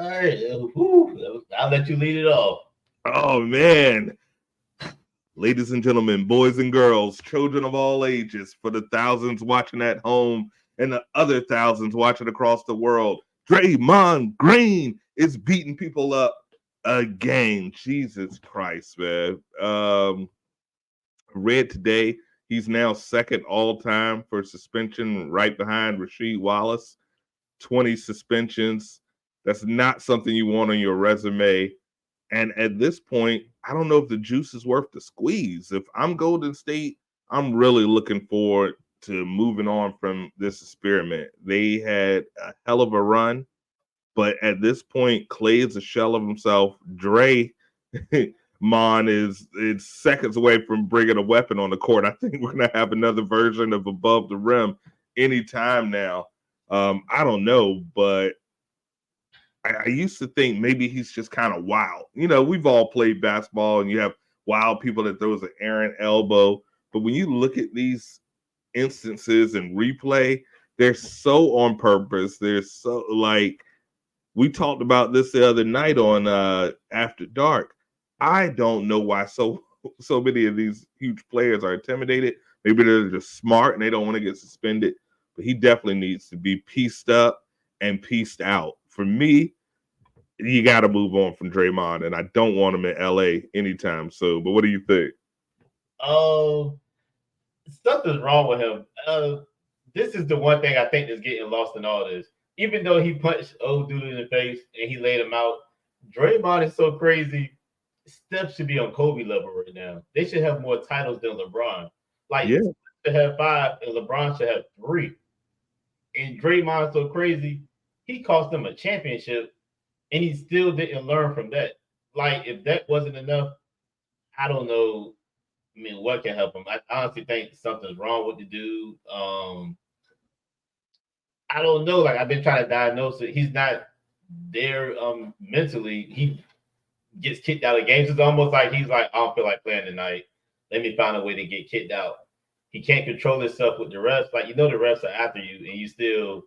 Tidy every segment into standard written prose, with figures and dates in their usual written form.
All right. I'll let you lead it off. Oh man, ladies and gentlemen, boys and girls, children of all ages, for the thousands watching at home and the other thousands watching across the world, Draymond Green is beating people up again. Jesus Christ, man. Read today he's now second all time for suspension, right behind Rasheed Wallace. 20 suspensions. That's not something you want on your resume. And at this point, I don't know if the juice is worth the squeeze. If I'm Golden State, I'm really looking forward to moving on from this experiment. They had a hell of a run, but at this point, Clay is a shell of himself. Dre Mon is it's seconds away from bringing a weapon on the court. I think we're gonna have another version of above the rim anytime now. I don't know, but I used to think maybe he's just kind of wild. You know, we've all played basketball, and you have wild people that throws an errant elbow. But when you look at these instances and replay, they're so on purpose. They're so like we talked about this the other night on After Dark. I don't know why so many of these huge players are intimidated. Maybe they're just smart and they don't want to get suspended. But he definitely needs to be pieced up and pieced out. For me, you got to move on from Draymond, and I don't want him in LA anytime soon. But what do you think? Oh, something's wrong with him. This is the one thing I think that's getting lost in all this. Even though he punched old dude in the face and he laid him out, Draymond is so crazy. Steph should be on Kobe level right now. They should have more titles than LeBron. Like Yeah, Steph should have 5 and LeBron should have 3. And Draymond's so crazy, he cost them a championship and he still didn't learn from that. Like if that wasn't enough, I don't know. I mean, what can help him? I honestly think something's wrong with the dude. I don't know. Like I've been trying to diagnose it. He's not there mentally. He gets kicked out of games. It's almost like he's like, I don't feel like playing tonight. Let me find a way to get kicked out. He can't control himself with the refs. Like the refs are after you, and you still,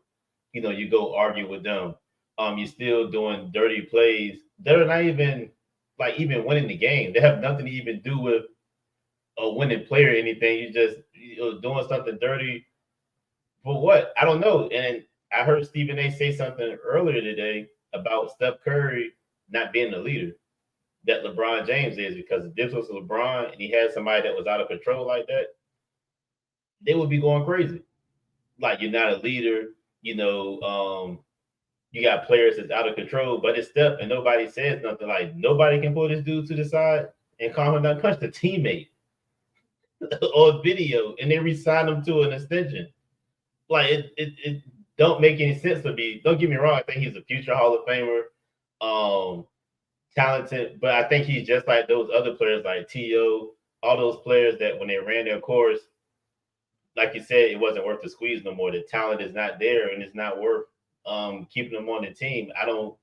you go argue with them. You're still doing dirty plays. They're not even like even winning the game. They have nothing to even do with a winning player or anything. You just doing something dirty for what? I don't know. And I heard Stephen A. say something earlier today about Steph Curry not being the leader that LeBron James is because if this was LeBron and he had somebody that was out of control like that, they would be going crazy. Like you're not a leader, you know, you got players that's out of control, but it's Steph and nobody says nothing. Like nobody can pull this dude to the side and calm him down. Punch the teammate or video, and they resign him to an extension. Like it don't make any sense to me. Don't get me wrong. I think he's a future Hall of Famer, um, talented, but I think he's just like those other players like To, all those players that when they ran their course, like you said, it wasn't worth the squeeze no more. The talent is not there, and it's not worth keeping him on the team. I don't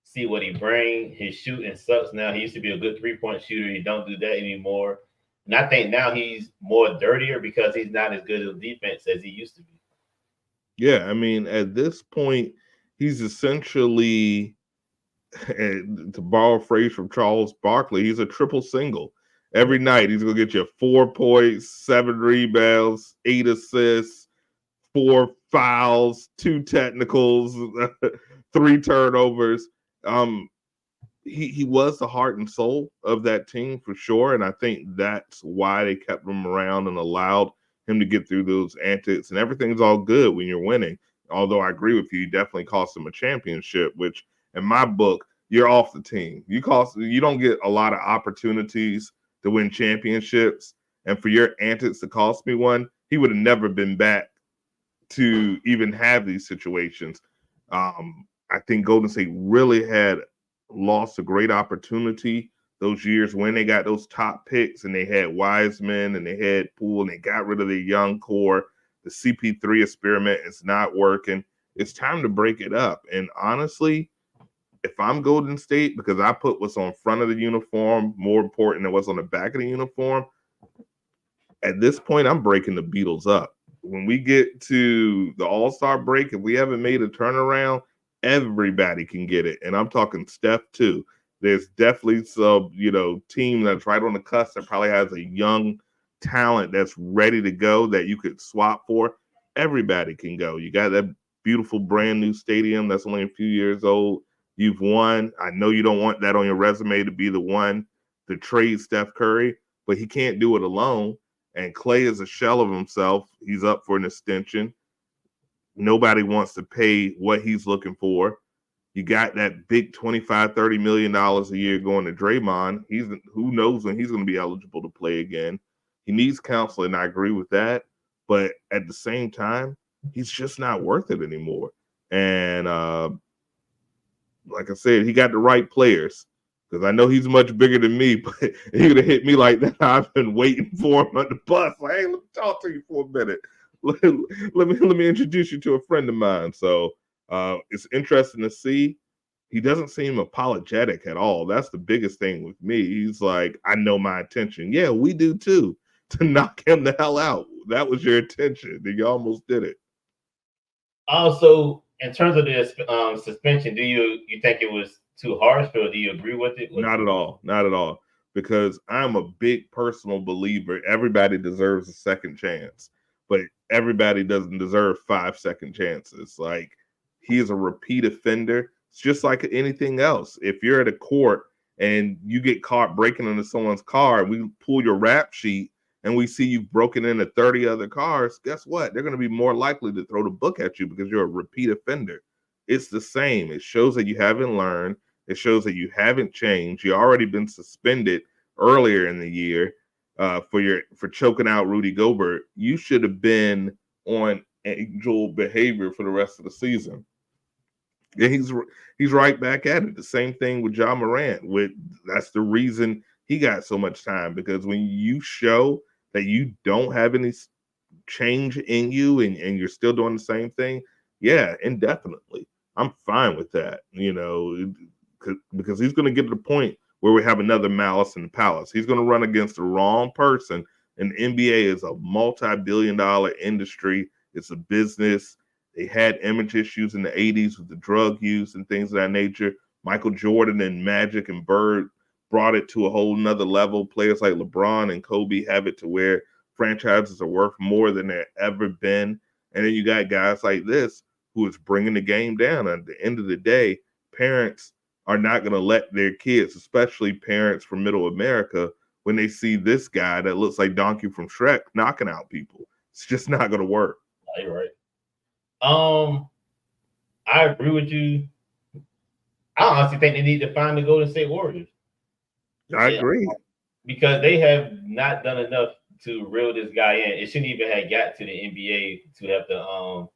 see what he bring. His shooting sucks now. He used to be a good 3-point shooter. He don't do that anymore. And I think now he's more dirtier because he's not as good at defense as he used to be. yeah. I mean, at this point, he's essentially, to borrow a phrase from Charles Barkley, he's a triple single. Every night, he's going to get you 4 points, 7 rebounds, 8 assists, 4 fouls, 2 technicals, 3 turnovers. Um, he was the heart and soul of that team for sure, and I think that's why they kept him around and allowed him to get through those antics. And everything's all good when you're winning. Although I agree with you, you definitely cost him a championship, which in my book, you're off the team. You don't get a lot of opportunities to win championships, and for your antics to cost me one, he would have never been back to even have these situations. I think Golden State really had lost a great opportunity those years when they got those top picks and they had Wiseman and they had Poole and they got rid of the young core. The CP3 experiment is not working. It's time to break it up. And honestly, if I'm Golden State, because I put what's on front of the uniform more important than what's on the back of the uniform, at this point, I'm breaking the Beatles up. When we get to the All-Star break, if we haven't made a turnaround, everybody can get it. And I'm talking Steph too. There's definitely some, team that's right on the cusp that probably has a young talent that's ready to go that you could swap for. Everybody can go. You got that beautiful brand new stadium that's only a few years old. You've won. I know you don't want that on your resume to be the one to trade Steph Curry, but he can't do it alone. And Clay is a shell of himself. He's up for an extension. Nobody wants to pay what he's looking for. You got that big $25-30 million a year going to Draymond. Who knows when he's going to be eligible to play again. He needs counseling. I agree with that. But at the same time, he's just not worth it anymore. And like I said, he got the right players. Because I know he's much bigger than me, but he would have hit me like that. I've been waiting for him on the bus. Like, hey, let me talk to you for a minute. Let me introduce you to a friend of mine. So it's interesting to see. He doesn't seem apologetic at all. That's the biggest thing with me. He's like, I know my intention. Yeah, we do too. To knock him the hell out. That was your intention. You almost did it. Also, in terms of the suspension, do you think it was too harsh, or do you agree with it? Not at all. Not at all. Because I'm a big personal believer. Everybody deserves a second chance, but everybody doesn't deserve 5-second chances. Like, he is a repeat offender. It's just like anything else. If you're at a court and you get caught breaking into someone's car, and we pull your rap sheet and we see you've broken into 30 other cars, guess what? They're going to be more likely to throw the book at you because you're a repeat offender. It's the same. It shows that you haven't learned. It shows that you haven't changed. You already been suspended earlier in the year for choking out Rudy Gobert. You should have been on angel behavior for the rest of the season. And he's right back at it. The same thing with Ja Morant. That's the reason he got so much time, because when you show that you don't have any change in you and you're still doing the same thing, yeah, indefinitely. I'm fine with that, because he's going to get to the point where we have another Malice in the Palace. He's going to run against the wrong person. And the NBA is a multi-billion-dollar industry. It's a business. They had image issues in the 80s with the drug use and things of that nature. Michael Jordan and Magic and Bird brought it to a whole nother level. Players like LeBron and Kobe have it to where franchises are worth more than they've ever been. And then you got guys like this who is bringing the game down. At the end of the day, parents are not going to let their kids, especially parents from middle America, when they see this guy that looks like Donkey from Shrek knocking out people. It's just not going to work. You're right. I agree with you. I honestly think they need to find the Golden State Warriors. I agree. Because they have not done enough to reel this guy in. It shouldn't even have got to the NBA to have to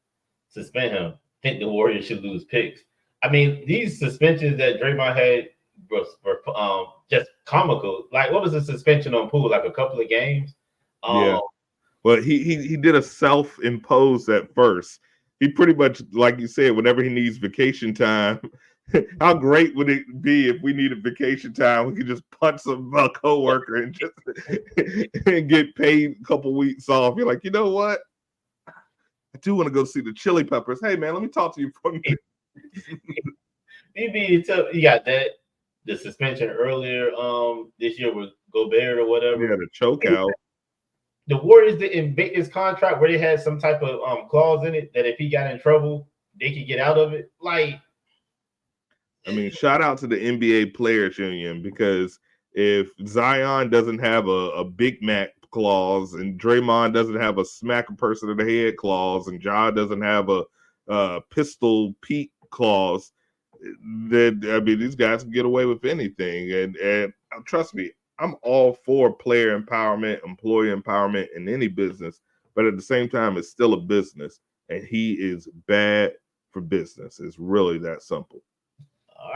suspend him. I think the Warriors should lose picks. I mean, these suspensions that Draymond had were just comical. Like, what was the suspension on Poole? Like a couple of games? Yeah. Well, he did a self-imposed at first. He pretty much, like you said, whenever he needs vacation time, how great would it be if we needed vacation time? We could just punch a coworker and just and get paid a couple weeks off. You're like, you know what? I do want to go see the Chili Peppers. Hey, man, let me talk to you for a minute. You got that. The suspension earlier this year was Gobert or whatever. Yeah, the chokeout. The Warriors didn't make this contract where they had some type of clause in it that if he got in trouble, they could get out of it. Like, I mean, shout out to the NBA Players Union, because if Zion doesn't have a Big Mac clause and Draymond doesn't have a smack a person in the head clause and Ja doesn't have a Pistol Pete clause, then I mean, these guys can get away with anything. And trust me, I'm all for player empowerment, employee empowerment in any business, but at the same time, it's still a business, and he is bad for business. It's really that simple.